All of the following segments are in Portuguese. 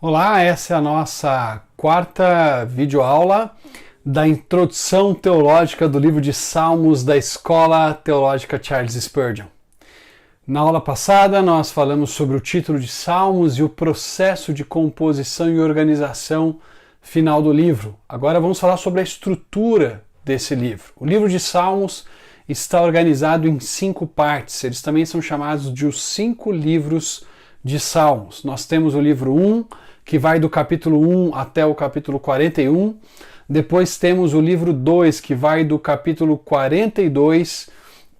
Olá, essa é a nossa quarta videoaula da introdução teológica do livro de Salmos da Escola Teológica Charles Spurgeon. Na aula passada nós falamos sobre o título de Salmos e o processo de composição e organização final do livro. Agora vamos falar sobre a estrutura desse livro. O livro de Salmos está organizado em 5 partes. Eles também são chamados de os 5 livros de Salmos. Nós temos o livro 1, que vai do capítulo 1 até o capítulo 41. Depois temos o livro 2, que vai do capítulo 42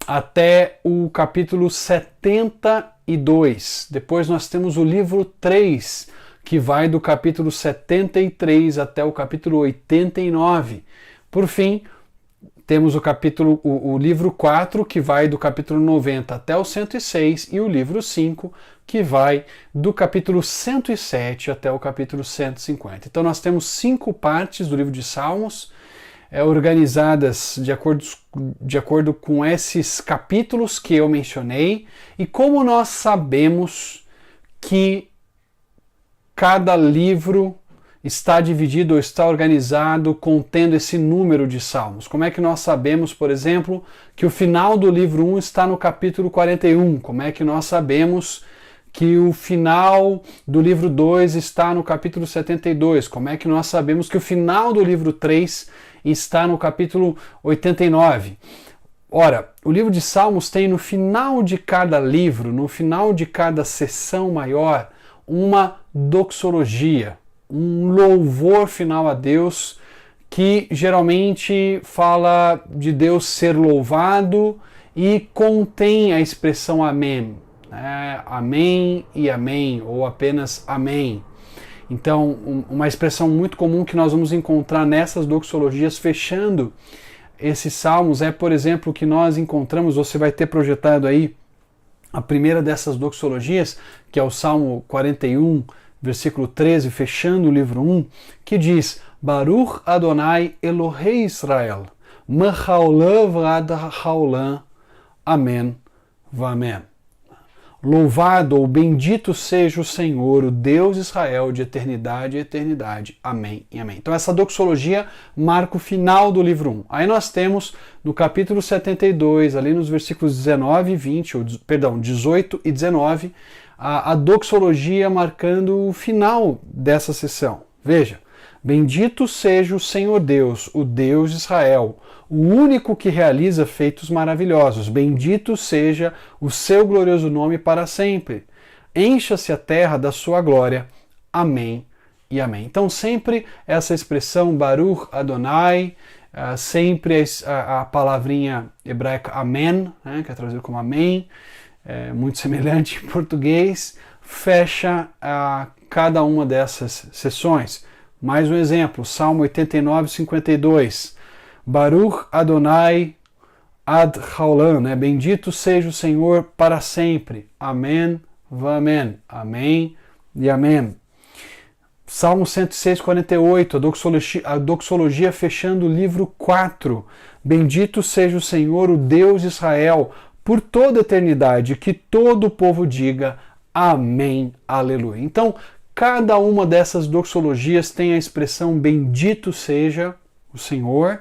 até o capítulo 72. Depois nós temos o livro 3, que vai do capítulo 73 até o capítulo 89. Por fim, temos o livro 4, que vai do capítulo 90 até o 106, e o livro 5, que vai do capítulo 107 até o capítulo 150. Então nós temos 5 partes do livro de Salmos, organizadas de acordo com esses capítulos que eu mencionei. E como nós sabemos que cada livro está dividido ou está organizado contendo esse número de salmos? Como é que nós sabemos, por exemplo, que o final do livro 1 está no capítulo 41? Como é que nós sabemos que o final do livro 2 está no capítulo 72? Como é que nós sabemos que o final do livro 3 está no capítulo 89? Ora, o livro de Salmos tem no final de cada livro, no final de cada seção maior, uma doxologia, um louvor final a Deus, que geralmente fala de Deus ser louvado e contém a expressão amém. Amém e amém, ou apenas amém. Então, uma expressão muito comum que nós vamos encontrar nessas doxologias fechando esses salmos é, por exemplo, que nós encontramos, você vai ter projetado aí a primeira dessas doxologias, que é o Salmo 41, versículo 13, fechando o livro 1, que diz: Baruch Adonai Elohei Israel, Mahaolav ad haolam, Amém v'Amém. Louvado ou bendito seja o Senhor, o Deus de Israel, de eternidade e eternidade. Amém e amém. Então essa doxologia marca o final do livro 1. Aí nós temos no capítulo 72, ali nos versículos 19 e 20, perdão, 18 e 19, a doxologia marcando o final dessa sessão. Veja: bendito seja o Senhor Deus, o Deus de Israel, o único que realiza feitos maravilhosos. Bendito seja o seu glorioso nome para sempre. Encha-se a terra da sua glória. Amém e amém. Então sempre essa expressão Baruch Adonai, sempre a palavrinha hebraica Amém, que é traduzido como amém, muito semelhante em português, fecha cada uma dessas sessões. Mais um exemplo, Salmo 89, 52. Baruch Adonai ad haolam, bendito seja o Senhor para sempre. Amém v'Amém. Amém e amém. Salmo 106, 48, a doxologia fechando o livro 4. Bendito seja o Senhor, o Deus de Israel, por toda a eternidade, que todo o povo diga amém, aleluia. Então, cada uma dessas doxologias tem a expressão bendito seja o Senhor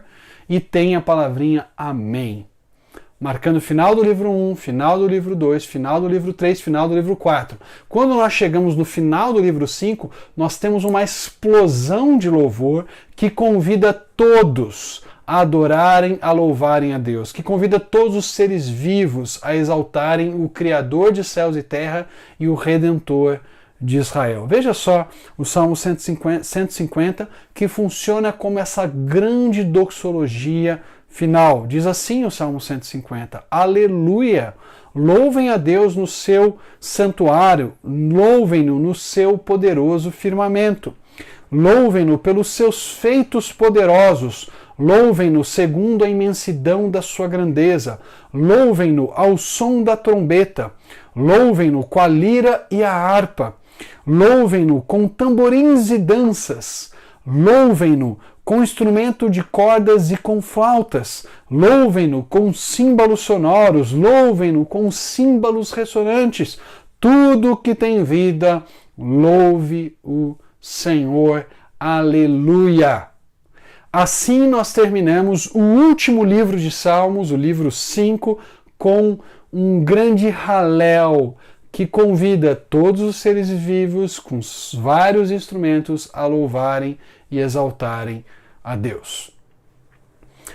e tem a palavrinha amém, marcando o final do livro 1, final do livro 2, final do livro 3, final do livro 4. Quando nós chegamos no final do livro 5, nós temos uma explosão de louvor que convida todos a adorarem, a louvarem a Deus, que convida todos os seres vivos a exaltarem o Criador de céus e terra e o Redentor de Israel. Veja só o Salmo 150, que funciona como essa grande doxologia final. Diz assim o Salmo 150: Aleluia! Louvem a Deus no seu santuário, louvem-no no seu poderoso firmamento. Louvem-no pelos seus feitos poderosos, louvem-no segundo a imensidão da sua grandeza, louvem-no ao som da trombeta, louvem-no com a lira e a harpa, louvem-no com tamborins e danças, louvem-no com instrumento de cordas e com flautas, louvem-no com símbolos sonoros, louvem-no com símbolos ressonantes, tudo que tem vida, louve o Senhor. Aleluia! Assim nós terminamos o último livro de Salmos, o livro 5, com um grande Halel, que convida todos os seres vivos, com vários instrumentos, a louvarem e exaltarem a Deus.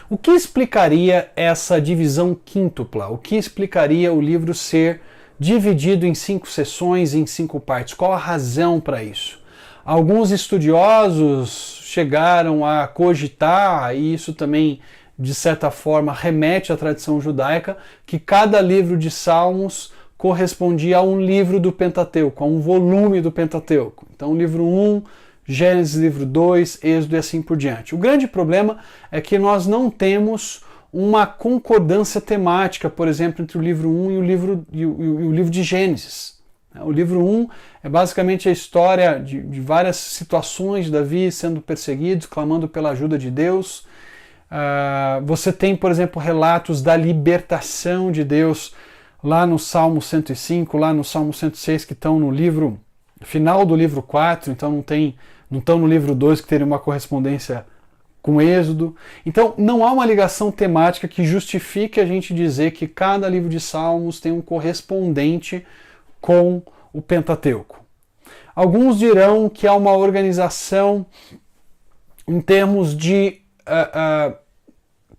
O que explicaria essa divisão quíntupla? O que explicaria o livro ser dividido em 5 sessões, em 5 partes? Qual a razão para isso? Alguns estudiosos chegaram a cogitar, e isso também, de certa forma, remete à tradição judaica, que cada livro de Salmos correspondia a um livro do Pentateuco, a um volume do Pentateuco. Então, livro 1, Gênesis, livro 2, Êxodo e assim por diante. O grande problema é que nós não temos uma concordância temática, por exemplo, entre o livro 1 e o livro de Gênesis. O livro 1 é basicamente a história de várias situações de Davi sendo perseguido, clamando pela ajuda de Deus. Você tem, por exemplo, relatos da libertação de Deus lá no Salmo 105, lá no Salmo 106, que estão no livro final do livro 4, então não estão no livro 2, que teria uma correspondência com Êxodo. Então não há uma ligação temática que justifique a gente dizer que cada livro de Salmos tem um correspondente com o Pentateuco. Alguns dirão que há uma organização em termos de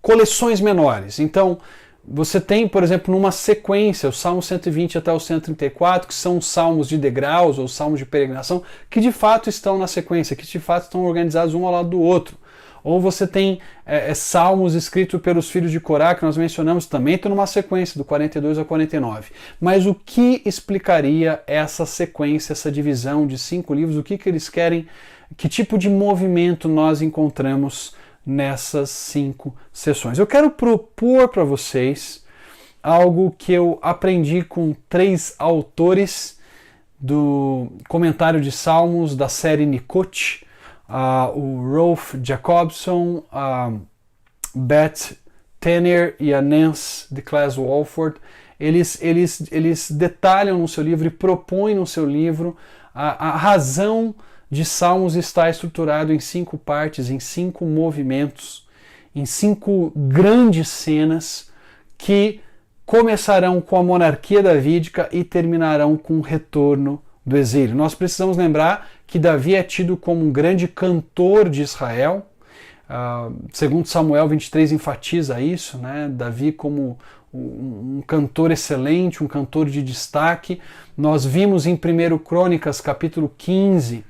coleções menores. Então, você tem, por exemplo, numa sequência, o Salmo 120 até o 134, que são salmos de degraus ou salmos de peregrinação, que de fato estão na sequência, que de fato estão organizados um ao lado do outro. Ou você tem salmos escritos pelos filhos de Corá, que nós mencionamos também, estão numa sequência, do 42 ao 49. Mas o que explicaria essa sequência, essa divisão de 5 livros? O que eles querem? Que tipo de movimento nós encontramos nessas 5 sessões? Eu quero propor para vocês algo que eu aprendi com 3 autores do comentário de Salmos da série Nikot, o Rolf Jacobson, a Beth Tanner e a Nance de Class Walford. Eles detalham no seu livro e propõem no seu livro a razão de Salmos estar estruturado em 5 partes, em 5 movimentos, em 5 grandes cenas que começarão com a monarquia davídica e terminarão com o retorno do exílio. Nós precisamos lembrar que Davi é tido como um grande cantor de Israel. Segundo Samuel 23 enfatiza isso, né? Davi como um cantor excelente, um cantor de destaque. Nós vimos em 1 Crônicas, capítulo 15,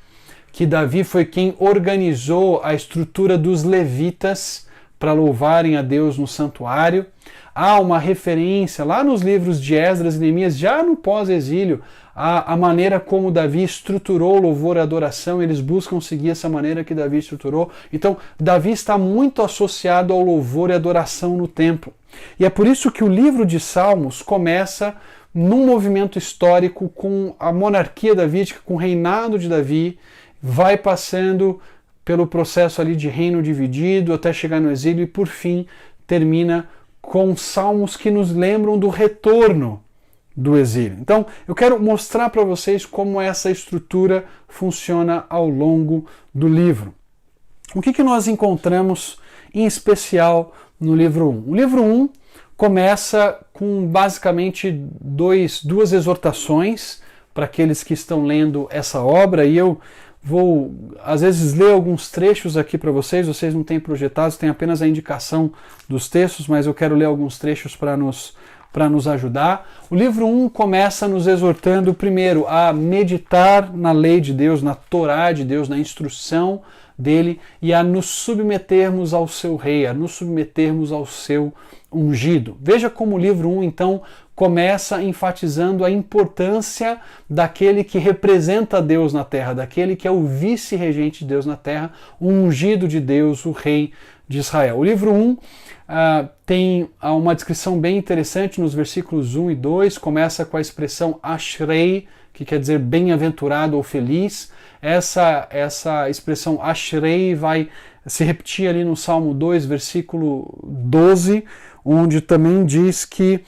que Davi foi quem organizou a estrutura dos levitas para louvarem a Deus no santuário. Há uma referência lá nos livros de Esdras e Neemias, já no pós-exílio, a maneira como Davi estruturou louvor e adoração. Eles buscam seguir essa maneira que Davi estruturou. Então, Davi está muito associado ao louvor e adoração no templo. E é por isso que o livro de Salmos começa num movimento histórico com a monarquia davídica, com o reinado de Davi, vai passando pelo processo ali de reino dividido até chegar no exílio e, por fim, termina com salmos que nos lembram do retorno do exílio. Então, eu quero mostrar para vocês como essa estrutura funciona ao longo do livro. O que nós encontramos em especial no livro 1? O livro 1 começa com basicamente duas exortações para aqueles que estão lendo essa obra, e eu vou, às vezes, ler alguns trechos aqui para vocês. Vocês não têm projetados, tem apenas a indicação dos textos, mas eu quero ler alguns trechos para nos ajudar. O livro 1 começa nos exortando, primeiro, a meditar na lei de Deus, na Torá de Deus, na instrução dele, e a nos submetermos ao seu rei, a nos submetermos ao seu ungido. Veja como o livro 1, então, começa enfatizando a importância daquele que representa Deus na terra, daquele que é o vice-regente de Deus na terra, o ungido de Deus, o rei de Israel. O livro 1 tem uma descrição bem interessante nos versículos 1 e 2, começa com a expressão Ashrei, que quer dizer bem-aventurado ou feliz. Essa expressão Ashrei vai se repetir ali no Salmo 2, versículo 12, onde também diz que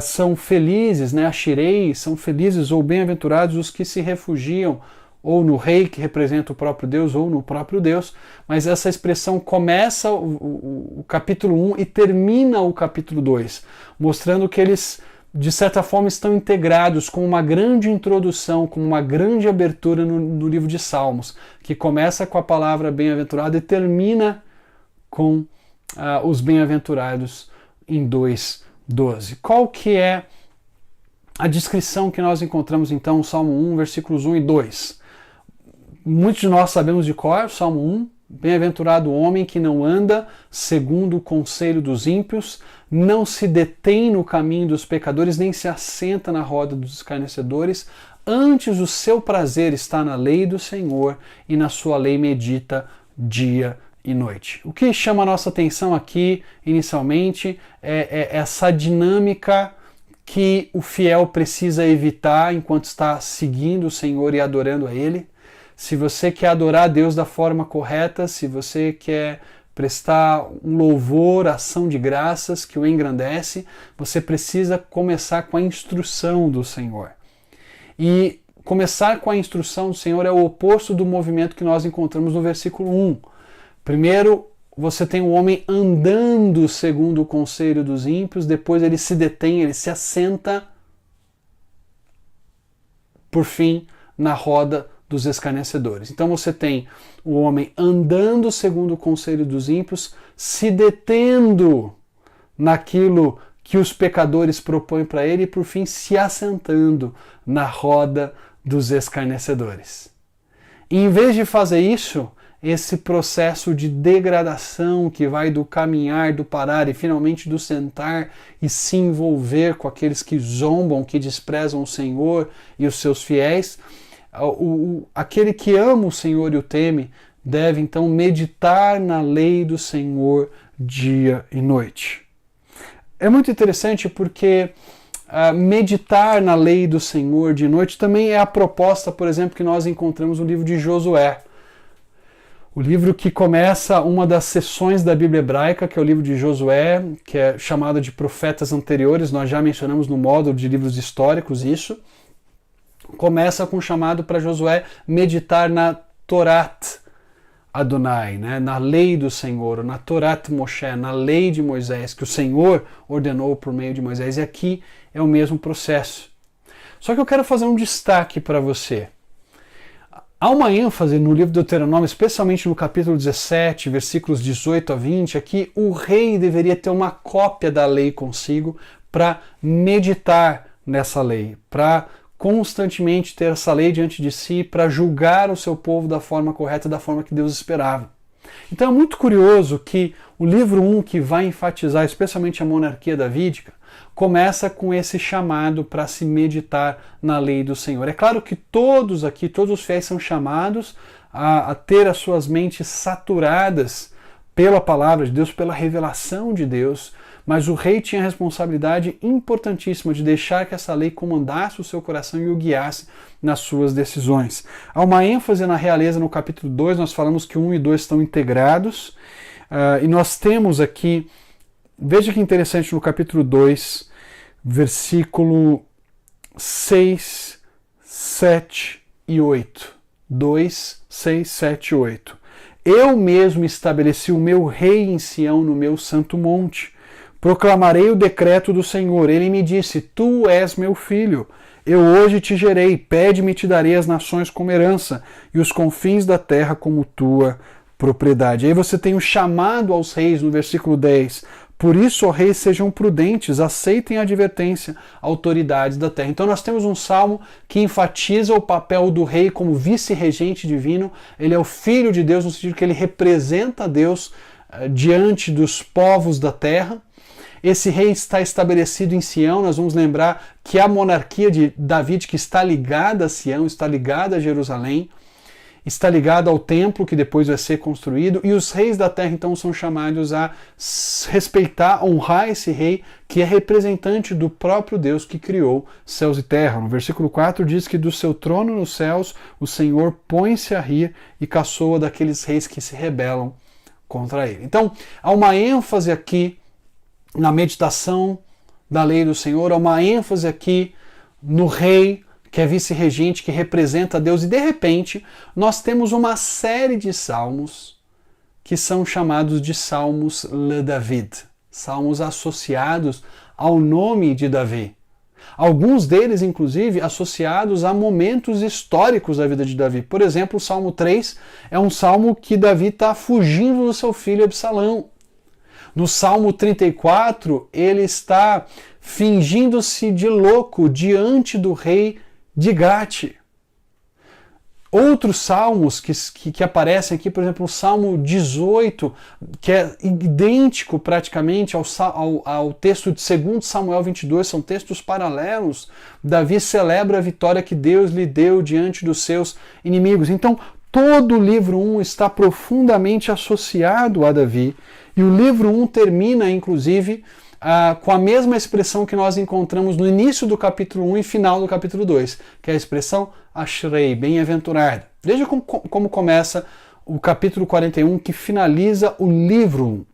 são felizes, né? Ashrei, são felizes ou bem-aventurados os que se refugiam ou no rei, que representa o próprio Deus, ou no próprio Deus, mas essa expressão começa o capítulo 1 e termina o capítulo 2, mostrando que eles, de certa forma, estão integrados com uma grande introdução, com uma grande abertura no livro de Salmos, que começa com a palavra bem-aventurado e termina com os bem-aventurados em 2:12. Qual que é a descrição que nós encontramos então no Salmo 1, versículos 1 e 2? Muitos de nós sabemos de cor, Salmo 1, bem-aventurado o homem que não anda segundo o conselho dos ímpios, não se detém no caminho dos pecadores, nem se assenta na roda dos escarnecedores, antes o seu prazer está na lei do Senhor e na sua lei medita dia e noite. O que chama a nossa atenção aqui, inicialmente, é essa dinâmica que o fiel precisa evitar enquanto está seguindo o Senhor e adorando a Ele. Se você quer adorar a Deus da forma correta, se você quer prestar um louvor, ação de graças que o engrandece, você precisa começar com a instrução do Senhor. E começar com a instrução do Senhor é o oposto do movimento que nós encontramos no versículo 1. Primeiro, você tem o homem andando segundo o conselho dos ímpios, depois ele se detém, ele se assenta, por fim, na roda dos escarnecedores. Então você tem o homem andando segundo o conselho dos ímpios, se detendo naquilo que os pecadores propõem para ele e, por fim, se assentando na roda dos escarnecedores. E em vez de fazer isso, esse processo de degradação que vai do caminhar, do parar e finalmente do sentar e se envolver com aqueles que zombam, que desprezam o Senhor e os seus fiéis, aquele que ama o Senhor e o teme deve então meditar na lei do Senhor dia e noite. É muito interessante porque meditar na lei do Senhor de noite também é a proposta, por exemplo, que nós encontramos no livro de Josué. O livro que começa uma das seções da Bíblia hebraica, que é o livro de Josué, que é chamado de Profetas Anteriores, nós já mencionamos no módulo de livros históricos isso. Começa com o chamado para Josué meditar na Torat Adonai, né? Na lei do Senhor, na Torat Moshe, na lei de Moisés, que o Senhor ordenou por meio de Moisés. E aqui é o mesmo processo. Só que eu quero fazer um destaque para você. Há uma ênfase no livro de Deuteronômio, especialmente no capítulo 17, versículos 18 a 20, aqui o rei deveria ter uma cópia da lei consigo para meditar nessa lei, para constantemente ter essa lei diante de si, para julgar o seu povo da forma correta, da forma que Deus esperava. Então é muito curioso que o livro 1, que vai enfatizar especialmente a monarquia davídica, começa com esse chamado para se meditar na lei do Senhor. É claro que todos aqui, todos os fiéis são chamados a ter as suas mentes saturadas pela palavra de Deus, pela revelação de Deus, mas o rei tinha a responsabilidade importantíssima de deixar que essa lei comandasse o seu coração e o guiasse nas suas decisões. Há uma ênfase na realeza no capítulo 2, nós falamos que 1 e 2 estão integrados, e nós temos aqui, veja que interessante, no capítulo 2, versículo 6, 7 e 8. 2, 6, 7 e 8. Eu mesmo estabeleci o meu rei em Sião no meu santo monte. Proclamarei o decreto do Senhor. Ele me disse, tu és meu filho. Eu hoje te gerei. Pede-me e te darei as nações como herança e os confins da terra como tua propriedade. Aí você tem o chamado aos reis no versículo 10. Por isso, ó reis, sejam prudentes, aceitem a advertência, autoridades da terra. Então nós temos um salmo que enfatiza o papel do rei como vice-regente divino. Ele é o filho de Deus, no sentido que ele representa Deus diante dos povos da terra. Esse rei está estabelecido em Sião. Nós vamos lembrar que a monarquia de Davi, que está ligada a Sião, está ligada a Jerusalém, está ligado ao templo que depois vai ser construído, e os reis da terra então são chamados a respeitar, honrar esse rei que é representante do próprio Deus que criou céus e terra. No versículo 4 diz que do seu trono nos céus o Senhor põe-se a rir e caçoa daqueles reis que se rebelam contra ele. Então há uma ênfase aqui na meditação da lei do Senhor, há uma ênfase aqui no rei que é vice-regente, que representa Deus, e de repente nós temos uma série de salmos que são chamados de Salmos le David, salmos associados ao nome de Davi. Alguns deles, inclusive, associados a momentos históricos da vida de Davi. Por exemplo, o Salmo 3 é um salmo que Davi está fugindo do seu filho Absalão. No Salmo 34, ele está fingindo-se de louco diante do rei de Gate. Outros salmos que aparecem aqui, por exemplo, o Salmo 18, que é idêntico praticamente ao texto de 2 Samuel 22, são textos paralelos. Davi celebra a vitória que Deus lhe deu diante dos seus inimigos. Então, todo o livro 1 está profundamente associado a Davi, e o livro 1 termina, inclusive, com a mesma expressão que nós encontramos no início do capítulo 1 e final do capítulo 2, que é a expressão Ashrei, bem-aventurado. Veja como começa o capítulo 41, que finaliza o livro 1.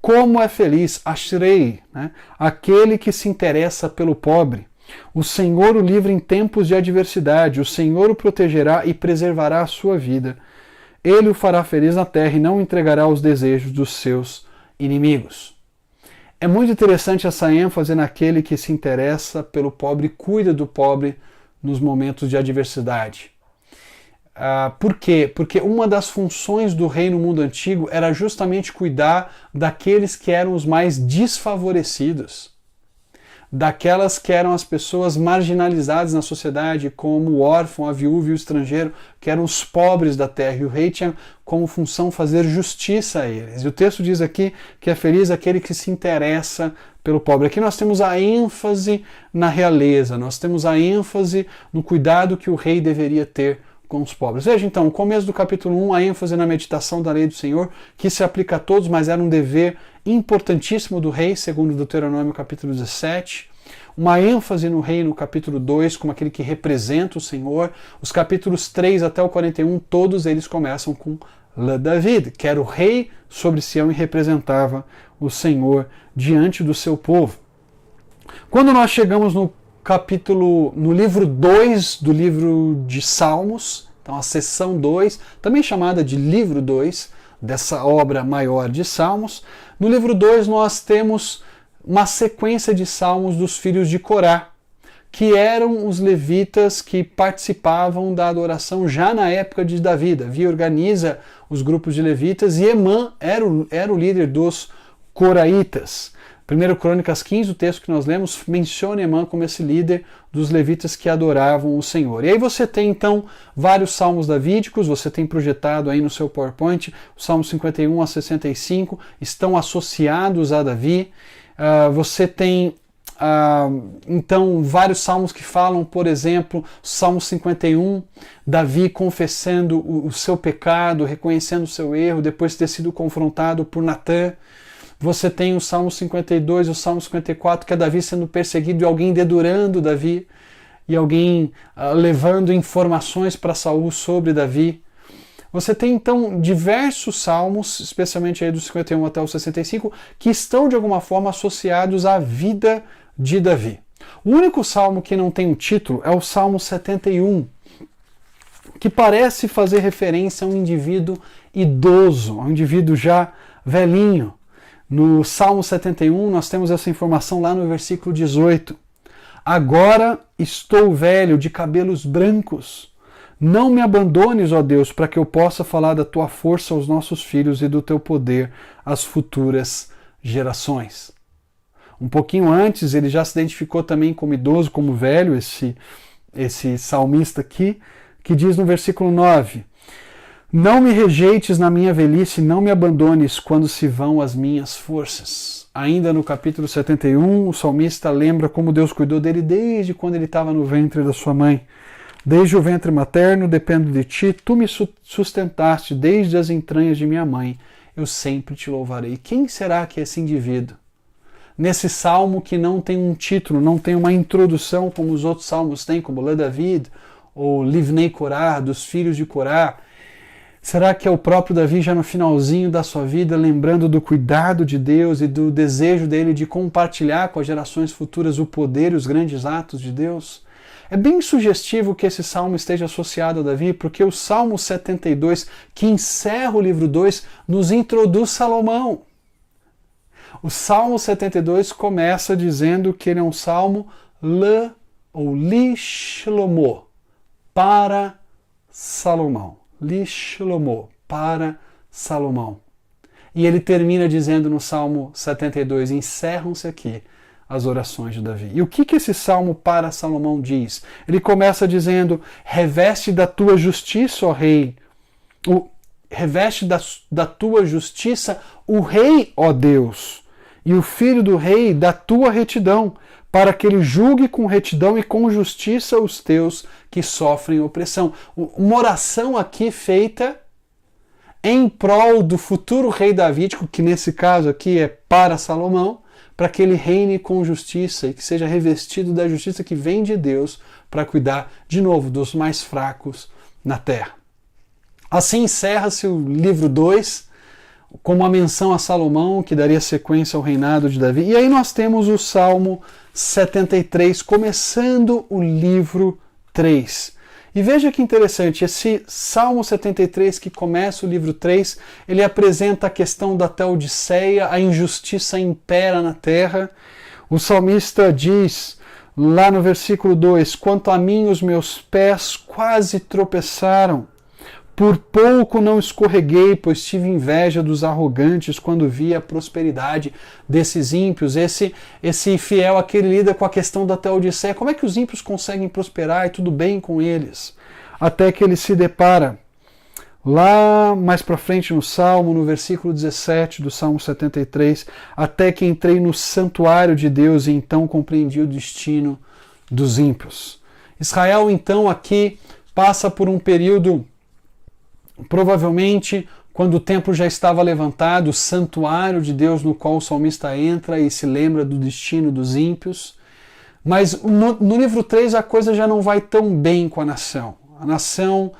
Como é feliz, Ashrei, né? Aquele que se interessa pelo pobre. O Senhor o livra em tempos de adversidade, o Senhor o protegerá e preservará a sua vida. Ele o fará feliz na terra e não entregará os desejos dos seus inimigos. É muito interessante essa ênfase naquele que se interessa pelo pobre e cuida do pobre nos momentos de adversidade. Por quê? Porque uma das funções do rei no mundo antigo era justamente cuidar daqueles que eram os mais desfavorecidos, daquelas que eram as pessoas marginalizadas na sociedade, como o órfão, a viúva e o estrangeiro, que eram os pobres da terra, e o rei tinha como função fazer justiça a eles. E o texto diz aqui que é feliz aquele que se interessa pelo pobre. Aqui nós temos a ênfase na realeza, nós temos a ênfase no cuidado que o rei deveria ter com os pobres. Veja então, o começo do capítulo 1, a ênfase na meditação da lei do Senhor, que se aplica a todos, mas era um dever importantíssimo do rei, segundo Deuteronômio capítulo 17. Uma ênfase no rei no capítulo 2, como aquele que representa o Senhor. Os capítulos 3 até o 41, todos eles começam com Le David, que era o rei sobre Sião e representava o Senhor diante do seu povo. Quando nós chegamos no livro 2 do livro de Salmos, então a seção 2, também chamada de livro 2, dessa obra maior de Salmos, no livro 2 nós temos uma sequência de salmos dos filhos de Corá, que eram os levitas que participavam da adoração já na época de Davi. Davi organiza os grupos de levitas e Emã era o líder dos coraitas. 1 Crônicas 15, o texto que nós lemos, menciona Emã como esse líder dos levitas que adoravam o Senhor. E aí você tem então vários salmos davídicos, você tem projetado aí no seu PowerPoint, os salmos 51 a 65 estão associados a Davi. Você tem então vários salmos que falam, por exemplo, Salmo 51, Davi confessando o seu pecado, reconhecendo o seu erro, depois de ter sido confrontado por Natã. Você tem o Salmo 52 e o Salmo 54, que é Davi sendo perseguido e alguém dedurando Davi, e alguém levando informações para Saul sobre Davi. Você tem então diversos salmos, especialmente aí do 51 até o 65, que estão de alguma forma associados à vida de Davi. O único salmo que não tem um título é o Salmo 71, que parece fazer referência a um indivíduo idoso, a um indivíduo já velhinho. No Salmo 71 nós temos essa informação lá no versículo 18. Agora estou velho, de cabelos brancos. Não me abandones, ó Deus, para que eu possa falar da tua força aos nossos filhos e do teu poder às futuras gerações. Um pouquinho antes, ele já se identificou também como idoso, como velho, esse salmista aqui, que diz no versículo 9: Não me rejeites na minha velhice, não me abandones quando se vão as minhas forças. Ainda no capítulo 71, o salmista lembra como Deus cuidou dele desde quando ele estava no ventre da sua mãe. Desde o ventre materno dependo de ti, tu me sustentaste desde as entranhas de minha mãe, eu sempre te louvarei. Quem será que é esse indivíduo? Nesse salmo que não tem um título, não tem uma introdução como os outros salmos têm, como Le David ou Livnei Corá, dos filhos de Corá. Será que é o próprio Davi já no finalzinho da sua vida, lembrando do cuidado de Deus e do desejo dele de compartilhar com as gerações futuras o poder e os grandes atos de Deus? É bem sugestivo que esse salmo esteja associado a Davi, porque o Salmo 72, que encerra o livro 2, nos introduz Salomão. O Salmo 72 começa dizendo que ele é um salmo li Shlomo, para Salomão. Li Shlomo, para Salomão. E ele termina dizendo no Salmo 72, encerram-se aqui as orações de Davi. E o que esse salmo para Salomão diz? Ele começa dizendo, reveste da tua justiça, ó rei, reveste da tua justiça o rei, ó Deus, e o filho do rei da tua retidão, para que ele julgue com retidão e com justiça os teus que sofrem opressão. Uma oração aqui feita em prol do futuro rei davídico, que nesse caso aqui é para Salomão, para que ele reine com justiça e que seja revestido da justiça que vem de Deus para cuidar, de novo, dos mais fracos na terra. Assim encerra-se o livro 2, com uma menção a Salomão, que daria sequência ao reinado de Davi. E aí nós temos o Salmo 73, começando o livro 3. E veja que interessante, esse Salmo 73 que começa o livro 3, ele apresenta a questão da Teodiceia, a injustiça impera na terra. O salmista diz, lá no versículo 2, quanto a mim os meus pés quase tropeçaram, por pouco não escorreguei, pois tive inveja dos arrogantes quando vi a prosperidade desses ímpios. Esse fiel aqui, ele lida com a questão da Teodiceia. Como é que os ímpios conseguem prosperar e tudo bem com eles? Até que ele se depara, lá mais para frente no Salmo, no versículo 17 do Salmo 73, até que entrei no santuário de Deus e então compreendi o destino dos ímpios. Israel, então, aqui passa por um período, provavelmente, quando o templo já estava levantado, o santuário de Deus no qual o salmista entra e se lembra do destino dos ímpios. Mas no livro 3 a coisa já não vai tão bem com a nação. A nação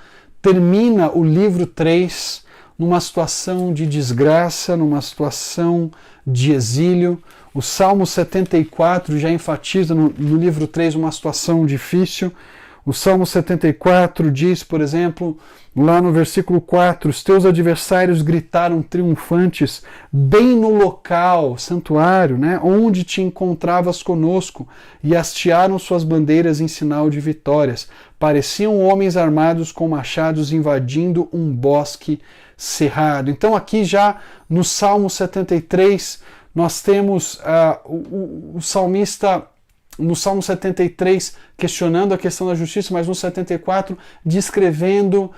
termina o livro 3 numa situação de desgraça, numa situação de exílio. O Salmo 74 já enfatiza no livro 3 uma situação difícil. O Salmo 74 diz, por exemplo, lá no versículo 4, os teus adversários gritaram triunfantes bem no local, santuário, né, onde te encontravas conosco, e hastearam suas bandeiras em sinal de vitórias. Pareciam homens armados com machados invadindo um bosque cerrado. Então aqui já no Salmo 73 nós temos o salmista no Salmo 73 questionando a questão da justiça, mas no 74 descrevendo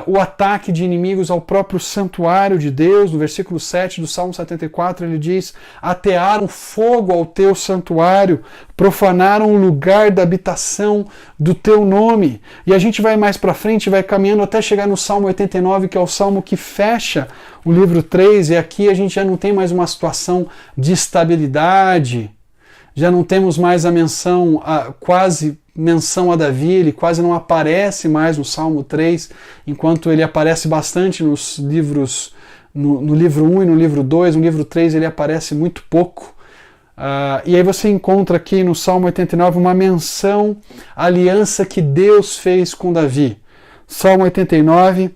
o ataque de inimigos ao próprio santuário de Deus. No versículo 7 do Salmo 74 ele diz, atearam fogo ao teu santuário, profanaram o lugar da habitação do teu nome. E a gente vai mais para frente, vai caminhando até chegar no Salmo 89, que é o salmo que fecha o livro 3, e aqui a gente já não tem mais uma situação de estabilidade. Já não temos mais a menção, quase menção a Davi, ele quase não aparece mais no Salmo 3, enquanto ele aparece bastante nos livros, no livro 1 e no livro 2, no livro 3 ele aparece muito pouco. E aí você encontra aqui no Salmo 89 uma menção à aliança que Deus fez com Davi. Salmo 89,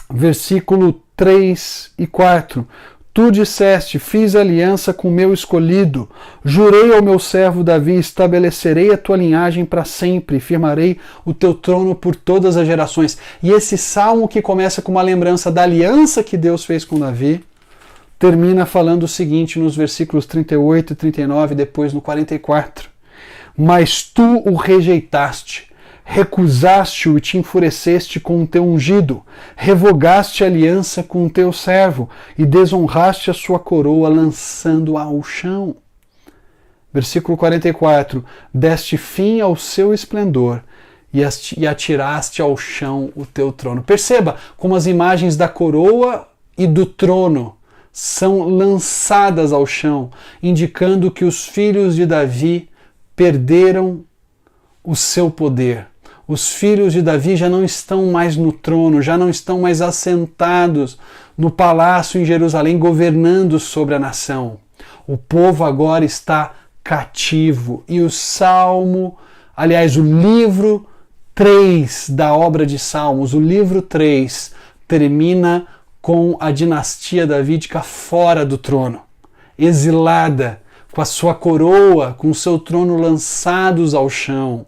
versículo 3 e 4. Tu disseste, fiz aliança com o meu escolhido, jurei ao meu servo Davi, estabelecerei a tua linhagem para sempre, firmarei o teu trono por todas as gerações. E esse salmo que começa com uma lembrança da aliança que Deus fez com Davi, termina falando o seguinte nos versículos 38 e 39, depois no 44. Mas tu o rejeitaste, recusaste-o e te enfureceste com o teu ungido, revogaste a aliança com o teu servo e desonraste a sua coroa lançando-a ao chão. Versículo 44, deste fim ao seu esplendor e atiraste ao chão o teu trono. Perceba como as imagens da coroa e do trono são lançadas ao chão, indicando que os filhos de Davi perderam o seu poder. Os filhos de Davi já não estão mais no trono, já não estão mais assentados no palácio em Jerusalém, governando sobre a nação. O povo agora está cativo. E o Salmo aliás, o livro 3 da obra de Salmos, o livro 3, termina com a dinastia davídica fora do trono, exilada, com a sua coroa, com o seu trono lançados ao chão.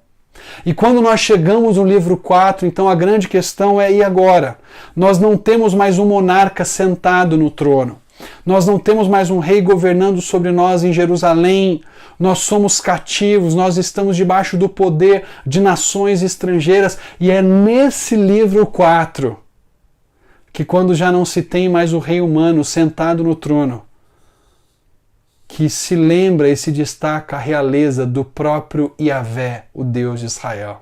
E quando nós chegamos no livro 4, então a grande questão é: e agora? Nós não temos mais um monarca sentado no trono. Nós não temos mais um rei governando sobre nós em Jerusalém. Nós somos cativos, nós estamos debaixo do poder de nações estrangeiras. E é nesse livro 4 que, quando já não se tem mais o rei humano sentado no trono, que se lembra e se destaca a realeza do próprio Yahvé, o Deus de Israel.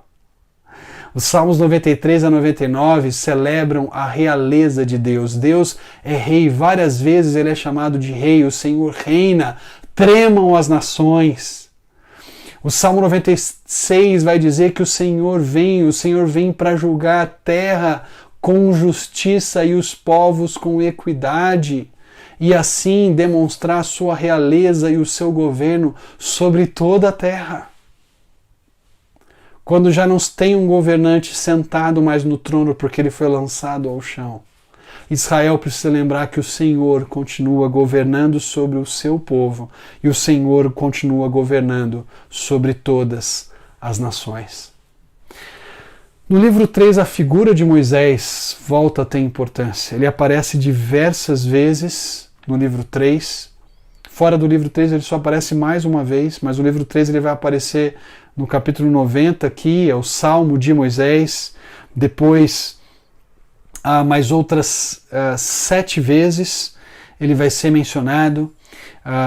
Os Salmos 93 a 99 celebram a realeza de Deus. Deus é rei, várias vezes ele é chamado de rei, o Senhor reina, tremam as nações. O Salmo 96 vai dizer que o Senhor vem para julgar a terra com justiça e os povos com equidade, e assim demonstrar sua realeza e o seu governo sobre toda a terra. Quando já não tem um governante sentado mais no trono porque ele foi lançado ao chão, Israel precisa lembrar que o Senhor continua governando sobre o seu povo e o Senhor continua governando sobre todas as nações. No livro 3, a figura de Moisés volta a ter importância. Ele aparece diversas vezes no livro 3. Fora do livro 3 ele só aparece mais uma vez, mas no livro 3 ele vai aparecer no capítulo 90, que é o Salmo de Moisés. Depois, mais outras 7 vezes ele vai ser mencionado.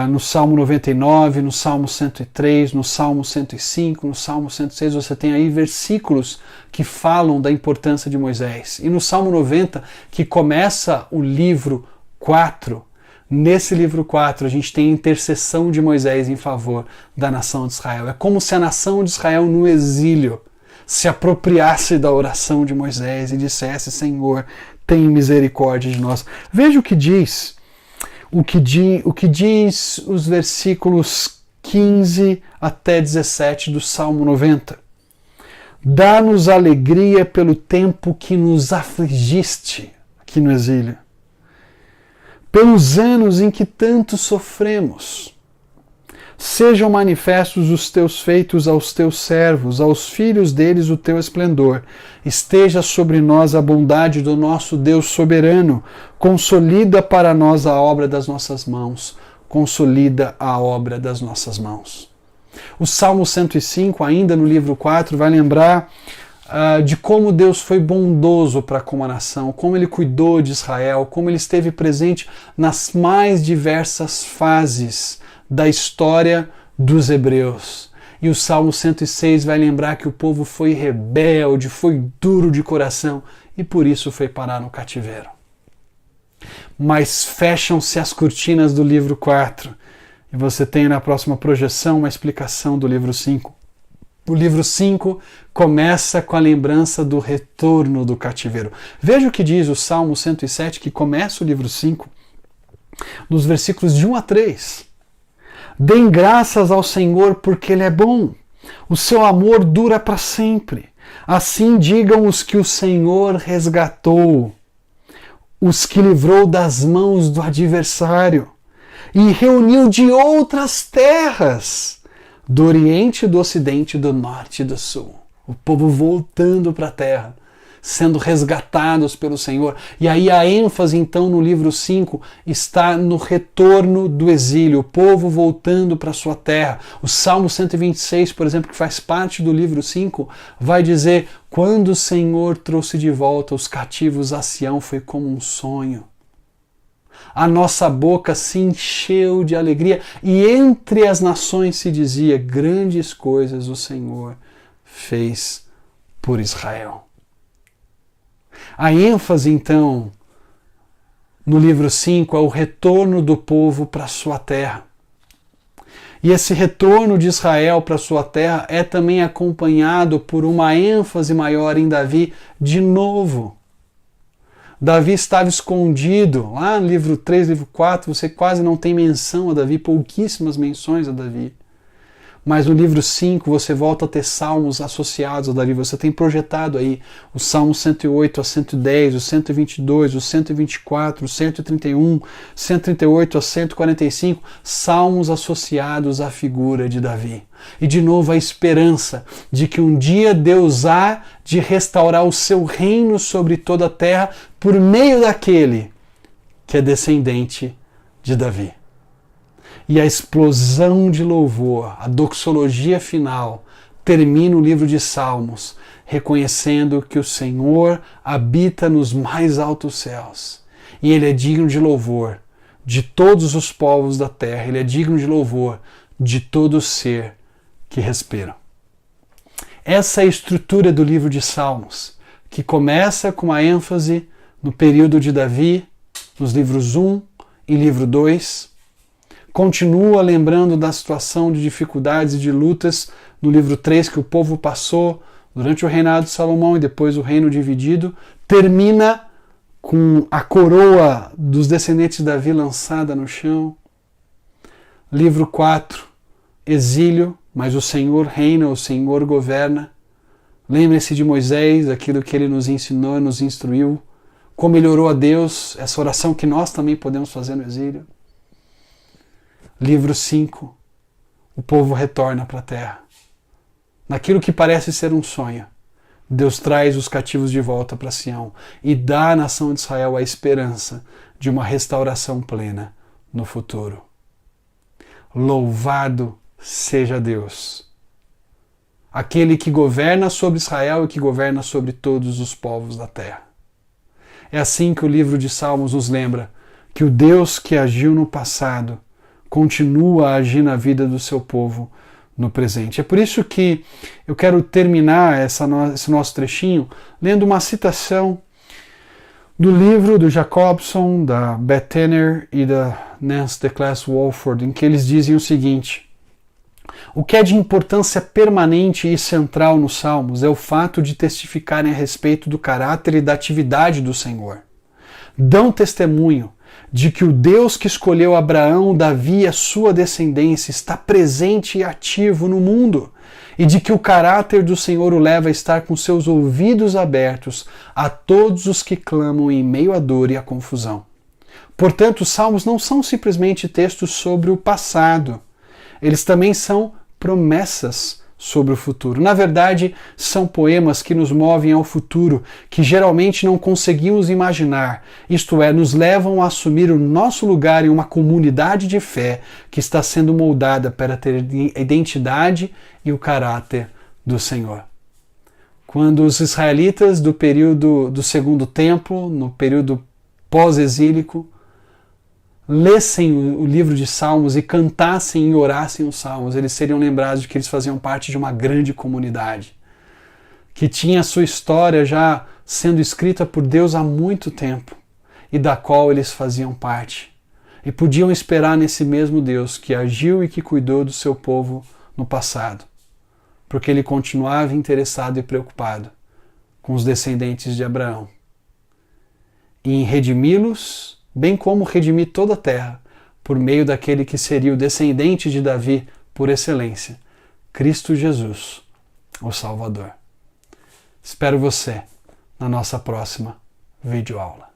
No Salmo 99, no Salmo 103, no Salmo 105, no Salmo 106, você tem aí versículos que falam da importância de Moisés. E no Salmo 90, que começa o livro 4, nesse livro 4 a gente tem a intercessão de Moisés em favor da nação de Israel. É como se a nação de Israel no exílio se apropriasse da oração de Moisés e dissesse: Senhor, tem misericórdia de nós. Veja o que diz os versículos 15 até 17 do Salmo 90. Dá-nos alegria pelo tempo que nos afligiste aqui no exílio, pelos anos em que tanto sofremos. Sejam manifestos os teus feitos aos teus servos, aos filhos deles o teu esplendor. Esteja sobre nós a bondade do nosso Deus soberano. Consolida para nós a obra das nossas mãos. Consolida a obra das nossas mãos. O Salmo 105, ainda no livro 4, vai lembrar de como Deus foi bondoso para com a nação, como ele cuidou de Israel, como ele esteve presente nas mais diversas fases da história dos hebreus. E o Salmo 106 vai lembrar que o povo foi rebelde, foi duro de coração e por isso foi parar no cativeiro. Mas fecham-se as cortinas do livro 4 e você tem na próxima projeção uma explicação do livro 5. O livro 5 começa com a lembrança do retorno do cativeiro. Veja o que diz o Salmo 107, que começa o livro 5, nos versículos de 1 a 3. Deem graças ao Senhor porque Ele é bom. O seu amor dura para sempre. Assim digam os que o Senhor resgatou, os que livrou das mãos do adversário e reuniu de outras terras, do Oriente, do Ocidente, do Norte e do Sul. O povo voltando para a terra, sendo resgatados pelo Senhor. E aí a ênfase então no livro 5 está no retorno do exílio, o povo voltando para sua terra. O Salmo 126, por exemplo, que faz parte do livro 5, vai dizer: quando o Senhor trouxe de volta os cativos a Sião, foi como um sonho. A nossa boca se encheu de alegria e entre as nações se dizia: grandes coisas o Senhor fez por Israel. A ênfase, então, no livro 5 é o retorno do povo para sua terra. E esse retorno de Israel para sua terra é também acompanhado por uma ênfase maior em Davi de novo. Davi estava escondido. Lá no livro 3, livro 4, você quase não tem menção a Davi, pouquíssimas menções a Davi. mas no livro 5 você volta a ter salmos associados a Davi. Você tem projetado aí o Salmo 108 a 110, o 122, o 124, o 131, 138 a 145, salmos associados à figura de Davi. E de novo a esperança de que um dia Deus há de restaurar o seu reino sobre toda a terra por meio daquele que é descendente de Davi. E a explosão de louvor, a doxologia final, termina o livro de Salmos, reconhecendo que o Senhor habita nos mais altos céus. E Ele é digno de louvor de todos os povos da terra. Ele é digno de louvor de todo ser que respira. Essa é a estrutura do livro de Salmos, que começa com a ênfase no período de Davi, nos livros 1 e livro 2, continua lembrando da situação de dificuldades e de lutas no livro 3 que o povo passou durante o reinado de Salomão e depois o reino dividido, termina com a coroa dos descendentes de Davi lançada no chão. Livro 4, exílio, mas o Senhor reina, o Senhor governa. Lembre-se de Moisés, aquilo que ele nos ensinou, nos instruiu, como ele orou a Deus, essa oração que nós também podemos fazer no exílio. Livro 5, o povo retorna para a terra. Naquilo que parece ser um sonho, Deus traz os cativos de volta para Sião e dá à nação de Israel a esperança de uma restauração plena no futuro. Louvado seja Deus, aquele que governa sobre Israel e que governa sobre todos os povos da terra. É assim que o livro de Salmos nos lembra que o Deus que agiu no passado continua a agir na vida do seu povo no presente. É por isso que eu quero terminar esse nosso trechinho lendo uma citação do livro do Jacobson, da Beth Tanner e da Nancy DeClass Walford, em que eles dizem o seguinte: o que é de importância permanente e central nos Salmos é o fato de testificarem a respeito do caráter e da atividade do Senhor. Dão testemunho de que o Deus que escolheu Abraão, Davi e a sua descendência está presente e ativo no mundo, e de que o caráter do Senhor o leva a estar com seus ouvidos abertos a todos os que clamam em meio à dor e à confusão. Portanto, os Salmos não são simplesmente textos sobre o passado, eles também são promessas sobre o futuro. Na verdade, são poemas que nos movem ao futuro, que geralmente não conseguimos imaginar, isto é, nos levam a assumir o nosso lugar em uma comunidade de fé que está sendo moldada para ter a identidade e o caráter do Senhor. Quando os israelitas do período do Segundo Templo, no período pós-exílico, lessem o livro de Salmos e cantassem e orassem os Salmos, eles seriam lembrados de que eles faziam parte de uma grande comunidade, que tinha a sua história já sendo escrita por Deus há muito tempo e da qual eles faziam parte. E podiam esperar nesse mesmo Deus que agiu e que cuidou do seu povo no passado, porque ele continuava interessado e preocupado com os descendentes de Abraão e em redimi-los, bem como redimir toda a terra, por meio daquele que seria o descendente de Davi por excelência, Cristo Jesus, o Salvador. Espero você na nossa próxima videoaula.